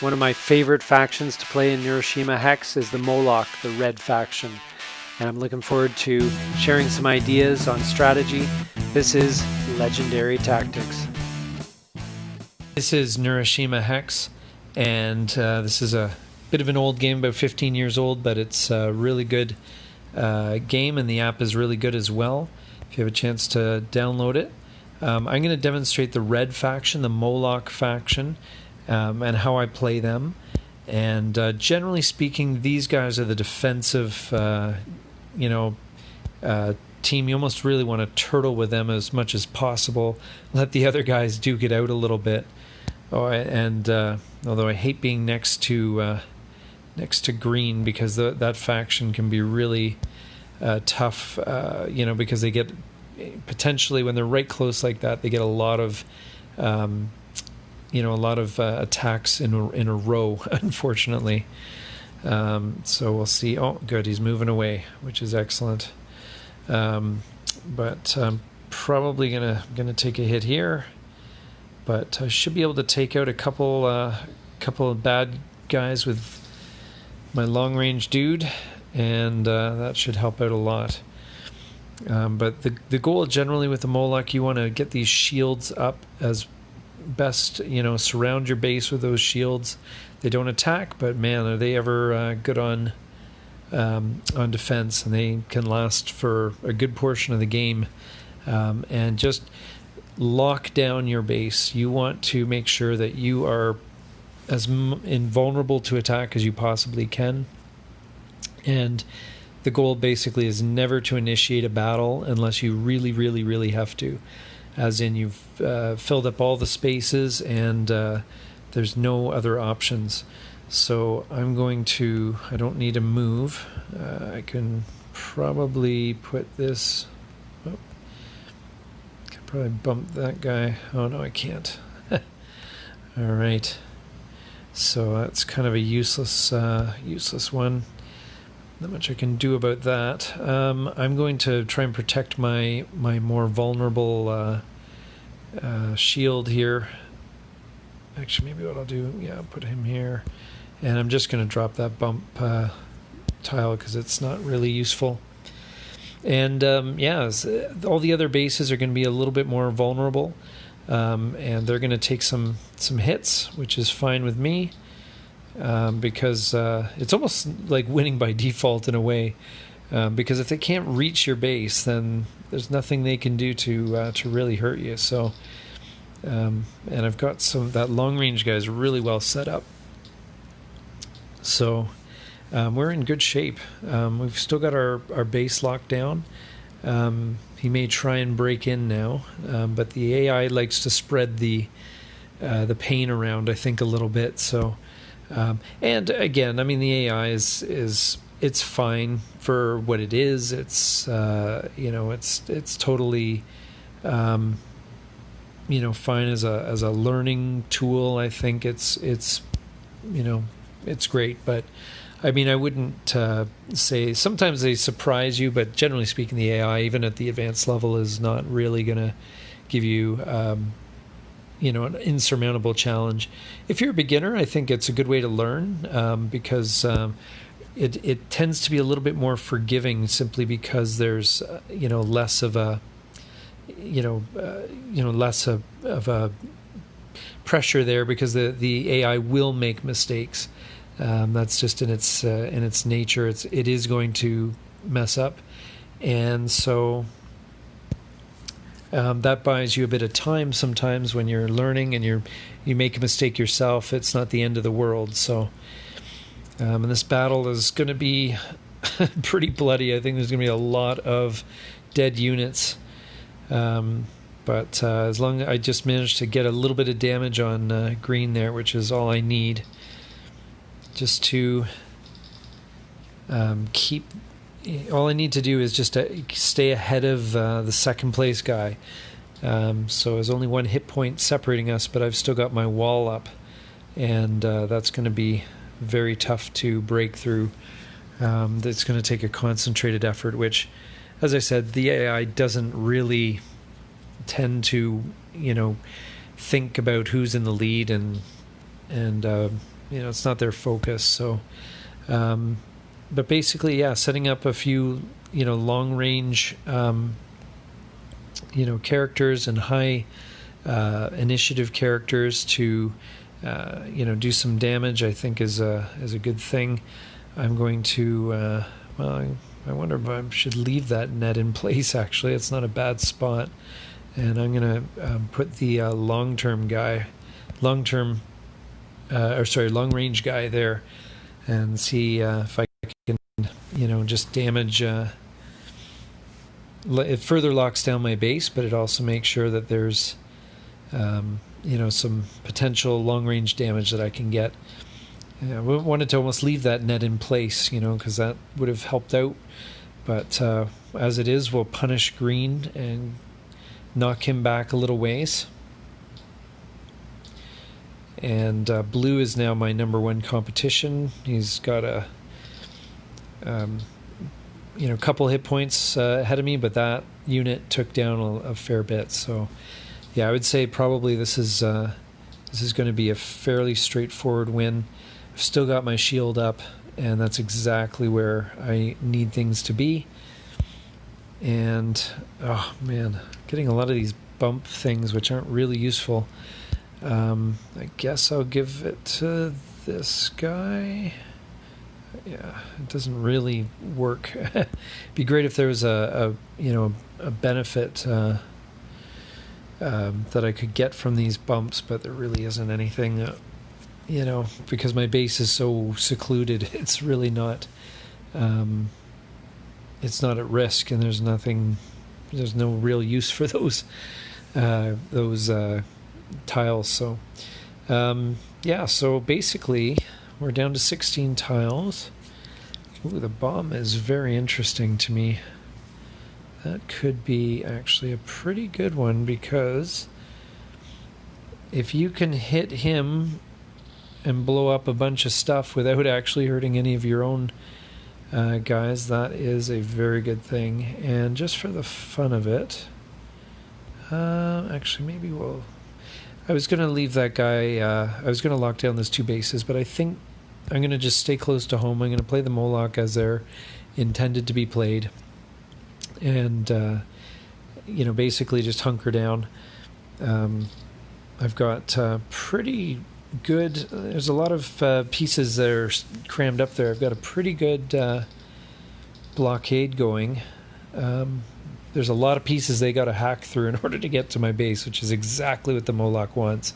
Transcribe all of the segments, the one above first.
One of my favorite factions to play in Neuroshima Hex is the Moloch, the red faction. And I'm looking forward to sharing some ideas on strategy. This is Legendary Tactics. This is Neuroshima Hex, and this is a bit of an old game, about 15 years old, but it's a really good game, and the app is really good as well, if you have a chance to download it. I'm going to demonstrate the red faction, the Moloch faction, and how I play them. And generally speaking, these guys are the defensive, team. You almost really want to turtle with them as much as possible. Let the other guys duke it out a little bit. Although I hate being next to green, because that faction can be really tough. Because they get, potentially when they're right close like that, they get a lot of attacks in a row, unfortunately. So we'll see. Oh, good, he's moving away, which is excellent. But I'm probably gonna take a hit here, but I should be able to take out a couple of bad guys with my long range dude, and that should help out a lot. But the goal generally with the Moloch, you want to get these shields up as best, surround your base with those shields. They don't attack, but man, are they ever good on defense, and they can last for a good portion of the game. And just lock down your base. You want to make sure that you are as invulnerable to attack as you possibly can. And the goal basically is never to initiate a battle unless you really, really, really have to. As in, you've filled up all the spaces and there's no other options. So I don't need to move. I can probably put this... Probably bump that guy. Oh no, I can't. All right. So that's kind of a useless one. Not much I can do about that. I'm going to try and protect my more vulnerable shield here. Actually, maybe what I'll do, I'll put him here, and I'm just going to drop that bump tile because it's not really useful. And all the other bases are going to be a little bit more vulnerable, and they're going to take some hits, which is fine with me, because it's almost like winning by default in a way, because if they can't reach your base, then there's nothing they can do to really hurt you. So, and I've got that long range guy is really well set up. So. We're in good shape. We've still got our base locked down. He may try and break in now, but the AI likes to spread the pain around, I think, a little bit. So, and again, I mean, the AI is it's fine for what it is. It's it's totally fine as a learning tool. I think it's great, but. I mean, I wouldn't say... Sometimes they surprise you, but generally speaking, the AI, even at the advanced level, is not really going to give you, an insurmountable challenge. If you're a beginner, I think it's a good way to learn, because it tends to be a little bit more forgiving, simply because there's, less of a, less of a pressure there, because the AI will make mistakes. That's just in its nature. It is going to mess up, and so that buys you a bit of time sometimes when you're learning and you make a mistake yourself. It's not the end of the world. So, and this battle is going to be pretty bloody. I think there's going to be a lot of dead units, but as long as I just managed to get a little bit of damage on green there, which is all I need. Just to keep... All I need to do is just to stay ahead of the second place guy. So there's only one hit point separating us, but I've still got my wall up. And that's going to be very tough to break through. It's going to take a concentrated effort, which, as I said, the AI doesn't really tend to, think about who's in the lead and it's not their focus. So, but basically, yeah, setting up a few, long range, characters and high initiative characters to, do some damage, I think is a good thing. I'm going to, I wonder if I should leave that net in place. Actually, it's not a bad spot, and I'm going to put the long range guy there, and see if I can, just damage. It further locks down my base, but it also makes sure that there's, some potential long range damage that I can get. I wanted to almost leave that net in place, because that would have helped out. But as it is, we'll punish green and knock him back a little ways. And blue is now my number one competition. He's got a couple hit points ahead of me, but that unit took down a fair bit. So yeah, I would say probably this is going to be a fairly straightforward win. I've still got my shield up, and that's exactly where I need things to be. And oh man, getting a lot of these bump things which aren't really useful. I guess I'll give it to this guy. Yeah, it doesn't really work. It'd be great if there was a benefit that I could get from these bumps, but there really isn't anything. Because my base is so secluded, it's really not. It's not at risk, and there's no real use for those tiles. So, so basically, we're down to 16 tiles. Ooh, the bomb is very interesting to me. That could be actually a pretty good one, because if you can hit him and blow up a bunch of stuff without actually hurting any of your own guys, that is a very good thing. And just for the fun of it, actually maybe I was going to leave that guy, I was going to lock down those two bases, but I think I'm going to just stay close to home. I'm going to play the Moloch as they're intended to be played, and basically just hunker down. I've got pretty good, there's a lot of pieces that are crammed up there. I've got a pretty good blockade going. There's a lot of pieces they got to hack through in order to get to my base, which is exactly what the Moloch wants.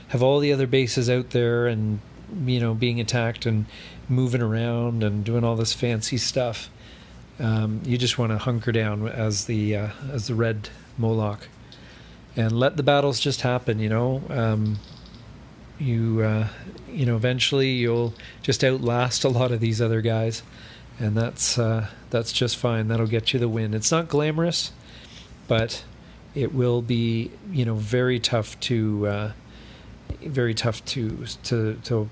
Have all the other bases out there and being attacked and moving around and doing all this fancy stuff. You just want to hunker down as the red Moloch and let the battles just happen. Eventually you'll just outlast a lot of these other guys, and that's just fine. That'll get you the win. It's not glamorous, but it will be very tough to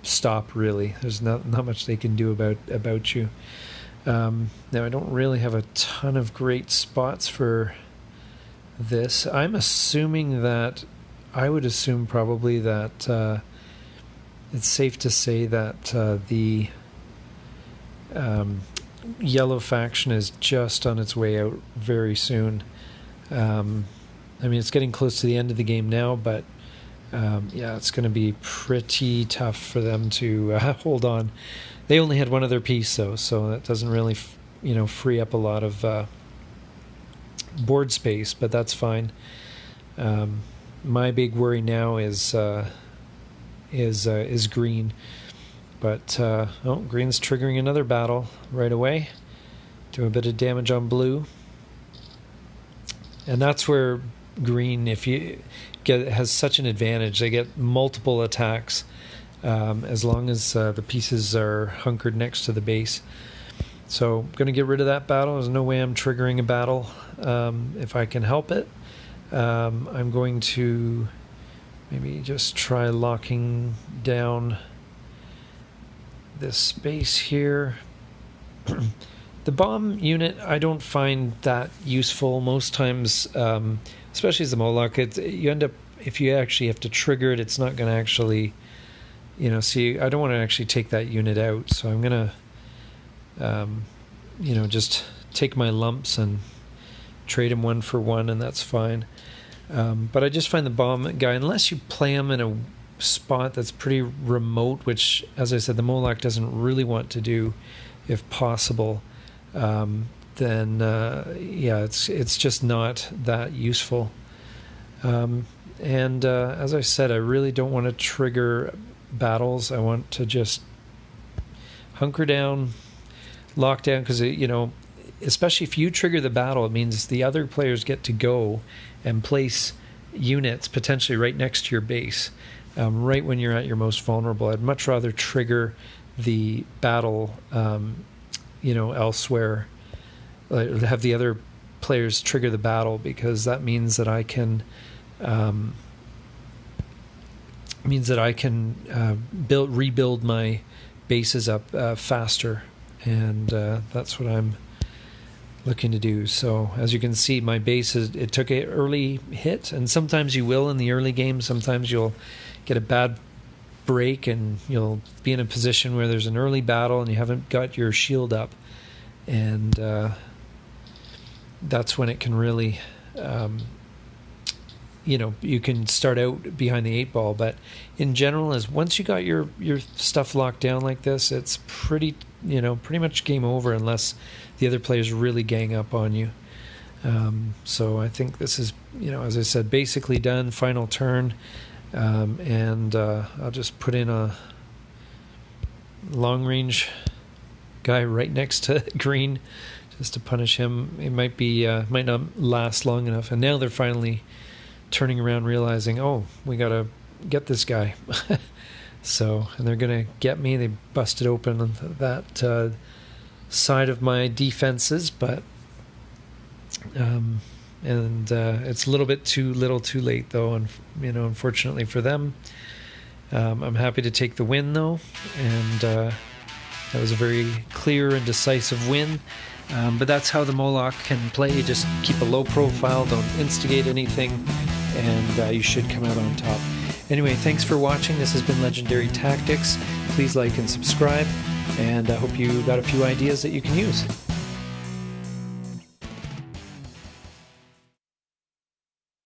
stop. Really, there's not much they can do about you. Now I don't really have a ton of great spots for this. I'm assuming that I would assume probably that it's safe to say that the yellow faction is just on its way out very soon. It's getting close to the end of the game now, but it's going to be pretty tough for them to hold on. They only had one other piece, though, so that doesn't really, free up a lot of board space, but that's fine. My big worry now is green, but green's triggering another battle right away. Do a bit of damage on blue, and that's where green, has such an advantage. They get multiple attacks as long as the pieces are hunkered next to the base. So I'm going to get rid of that battle. There's no way I'm triggering a battle if I can help it. I'm going to maybe just try locking down this space here. The bomb unit I don't find that useful most times, especially as the Moloch. You end up, if you actually have to trigger it, it's not going to actually see, I don't want to actually take that unit out, so I'm going to, just take my lumps and trade him 1 for 1, and that's fine. But I just find the bomb guy, unless you play him in a spot that's pretty remote, which, as I said, the Moloch doesn't really want to do, if possible, then it's just not that useful. And as I said, I really don't want to trigger battles. I want to just hunker down, lock down, because especially if you trigger the battle, it means the other players get to go and place units potentially right next to your base, right when you're at your most vulnerable. I'd much rather trigger the battle, elsewhere, have the other players trigger the battle, because that means that I can rebuild my bases up faster, and that's what I'm looking to do. So as you can see, my base it took an early hit, and sometimes you will in the early game. Sometimes you'll get a bad break and you'll be in a position where there's an early battle and you haven't got your shield up, and that's when it can really you can start out behind the 8 ball. But in general, is once you got your stuff locked down like this, it's pretty much game over, unless the other players really gang up on you. So I think this is, as I said, basically done. Final turn, and I'll just put in a long range guy right next to green, just to punish him. It might not last long enough. And now they're finally turning around, realizing, oh, we gotta get this guy. So, and they're gonna get me. They busted open that side of my defenses, but it's a little bit too little too late, though, and unfortunately for them. I'm happy to take the win, though, and that was a very clear and decisive win. But that's how the Moloch can play. Just keep a low profile, don't instigate anything, and you should come out on top. Anyway, thanks for watching. This has been Legendary Tactics. Please like and subscribe, and I hope you got a few ideas that you can use.